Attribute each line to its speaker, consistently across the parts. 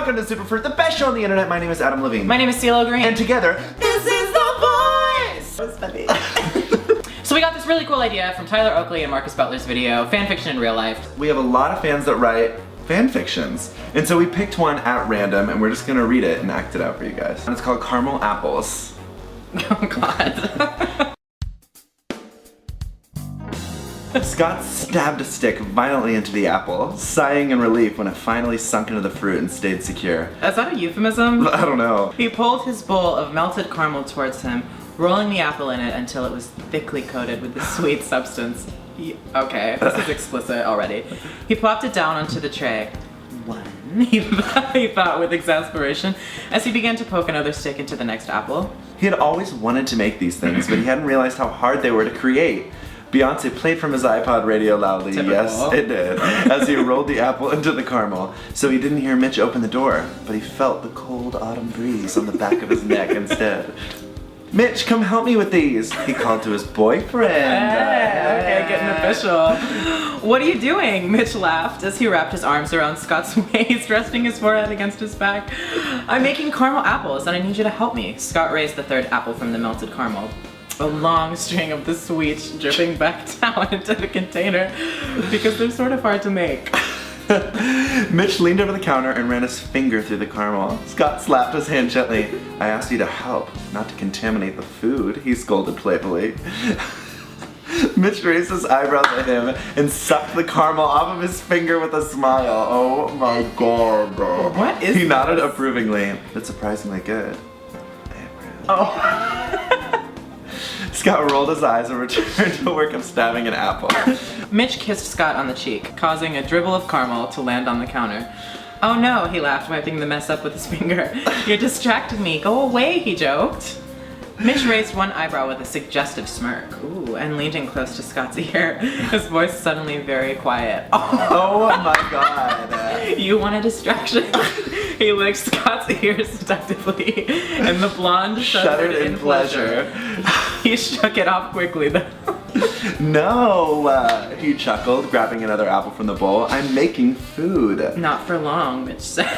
Speaker 1: Welcome to Superfruit, the best show on the internet. My name is Adam Levine.
Speaker 2: My name is CeeLo Green.
Speaker 1: And together, this is The Voice!
Speaker 2: That was funny. So we got this really cool idea from Tyler Oakley and Marcus Butler's video, fan fiction in real life.
Speaker 1: We have a lot of fans that write fan fictions. And so we picked one at random and we're just gonna read it and act it out for you guys. And it's called Caramel Apples.
Speaker 2: Oh God.
Speaker 1: Scott stabbed a stick violently into the apple, sighing in relief when it finally sunk into the fruit and stayed secure.
Speaker 2: Is that a euphemism?
Speaker 1: I don't know.
Speaker 2: He pulled his bowl of melted caramel towards him, rolling the apple in it until it was thickly coated with the sweet substance. Okay, this is explicit already. He plopped it down onto the tray. One, he thought with exasperation, as he began to poke another stick into the next apple.
Speaker 1: He had always wanted to make these things, but he hadn't realized how hard they were to create. Beyonce played from his iPod radio loudly.
Speaker 2: Typical.
Speaker 1: Yes, it did, as he rolled the apple into the caramel. So he didn't hear Mitch open the door, but he felt the cold autumn breeze on the back of his neck instead. Mitch, come help me with these, he called to his boyfriend.
Speaker 2: Hey, okay, getting official. What are you doing? Mitch laughed as he wrapped his arms around Scott's waist, resting his forehead against his back. I'm making caramel apples and I need you to help me. Scott raised the third apple from the melted caramel. A long string of the sweet dripping back down into the container because they're sort of hard to make.
Speaker 1: Mitch leaned over the counter and ran his finger through the caramel. Scott slapped his hand gently. I asked you to help, not to contaminate the food, he scolded playfully. Mitch raised his eyebrows at him and sucked the caramel off of his finger with a smile. Oh my God.
Speaker 2: What is
Speaker 1: He nodded
Speaker 2: this?
Speaker 1: approvingly. It's surprisingly good.
Speaker 2: Oh.
Speaker 1: Scott rolled his eyes and returned to work of stabbing an apple.
Speaker 2: Mitch kissed Scott on the cheek, causing a dribble of caramel to land on the counter. Oh no, he laughed, wiping the mess up with his finger. You distracted me. Go away, he joked. Mitch raised one eyebrow with a suggestive smirk. Ooh, and leaned in close to Scott's ear, his voice suddenly very quiet.
Speaker 1: Oh my God.
Speaker 2: You want a distraction? He licked Scott's ear seductively, and the blonde shuddered in pleasure. He shook it off quickly though.
Speaker 1: No, he chuckled, grabbing another apple from the bowl. I'm making food.
Speaker 2: Not for long, Mitch said,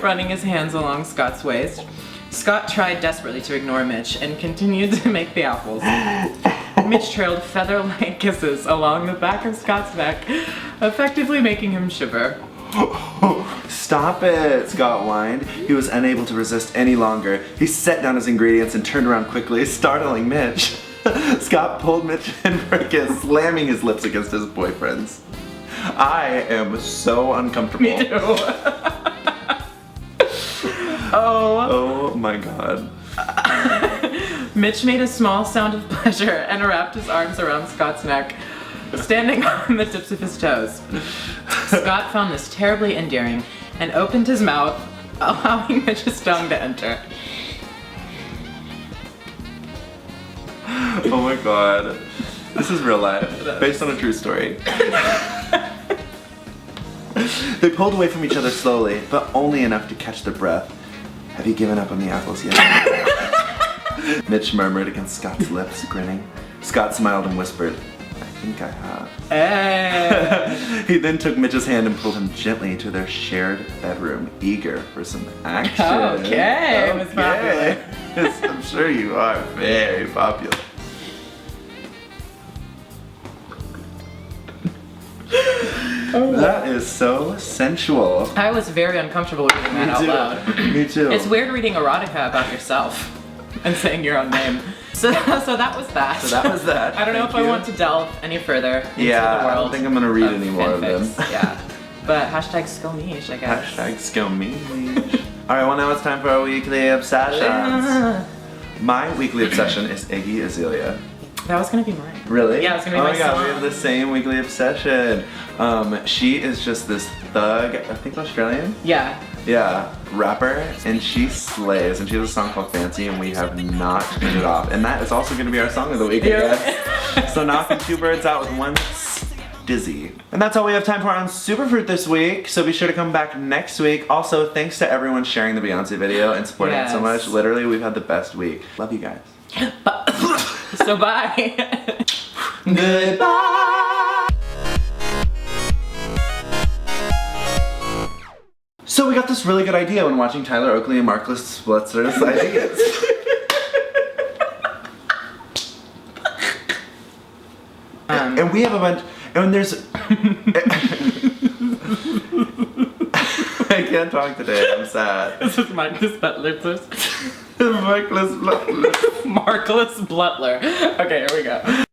Speaker 2: running his hands along Scott's waist. Scott tried desperately to ignore Mitch and continued to make the apples. Mitch trailed feather-like kisses along the back of Scott's neck, effectively making him shiver.
Speaker 1: Stop it, Scott whined. He was unable to resist any longer. He set down his ingredients and turned around quickly, startling Mitch. Scott pulled Mitch in for a kiss, slamming his lips against his boyfriend's. I am so uncomfortable.
Speaker 2: Me too.
Speaker 1: Oh my God.
Speaker 2: Mitch made a small sound of pleasure and wrapped his arms around Scott's neck, standing on the tips of his toes. Scott found this terribly endearing and opened his mouth, allowing Mitch's tongue to enter.
Speaker 1: Oh my God. This is real life, based on a true story. They pulled away from each other slowly, but only enough to catch their breath. Have you given up on the apples yet? Mitch murmured against Scott's lips, grinning. Scott smiled and whispered, I think I have.
Speaker 2: Hey.
Speaker 1: He then took Mitch's hand and pulled him gently to their shared bedroom, eager for some action.
Speaker 2: Okay, it was popular.
Speaker 1: Yes, I'm sure you are very popular. That is so sensual.
Speaker 2: I was very uncomfortable reading that out loud.
Speaker 1: Me too.
Speaker 2: It's weird reading erotica about yourself and saying your own name. So that was that.
Speaker 1: So that was that.
Speaker 2: I don't know if I want to delve any further into the world.
Speaker 1: I don't think I'm gonna read any more of them.
Speaker 2: fanfics. Yeah. But hashtag skill niche, I guess.
Speaker 1: Hashtag skill me. Alright, well now it's time for our weekly obsessions. My weekly obsession is Iggy Azalea.
Speaker 2: That was gonna be mine.
Speaker 1: Really?
Speaker 2: Yeah, it's gonna be my
Speaker 1: Oh my God,
Speaker 2: song.
Speaker 1: we have the same weekly obsession. She is just this thug, I think Australian?
Speaker 2: Yeah.
Speaker 1: Yeah, rapper, and she slays, and she has a song called Fancy, and we have not turned it off. And that is also going to be our song of the week, I guess. So knocking two birds out with one dizzy. And that's all we have time for on Superfruit this week, so be sure to come back next week. Also, thanks to everyone sharing the Beyonce video and supporting it so much. Literally, we've had the best week. Love you guys.
Speaker 2: So bye.
Speaker 1: Goodbye. So we got this really good idea when watching Tyler Oakley and Marcus Blitzer's ideas. And we have a bunch, and there's... I can't talk today, I'm sad.
Speaker 2: This is Marcus Butler.
Speaker 1: Marcus Butler.
Speaker 2: Marcus Butler. Okay, here we go.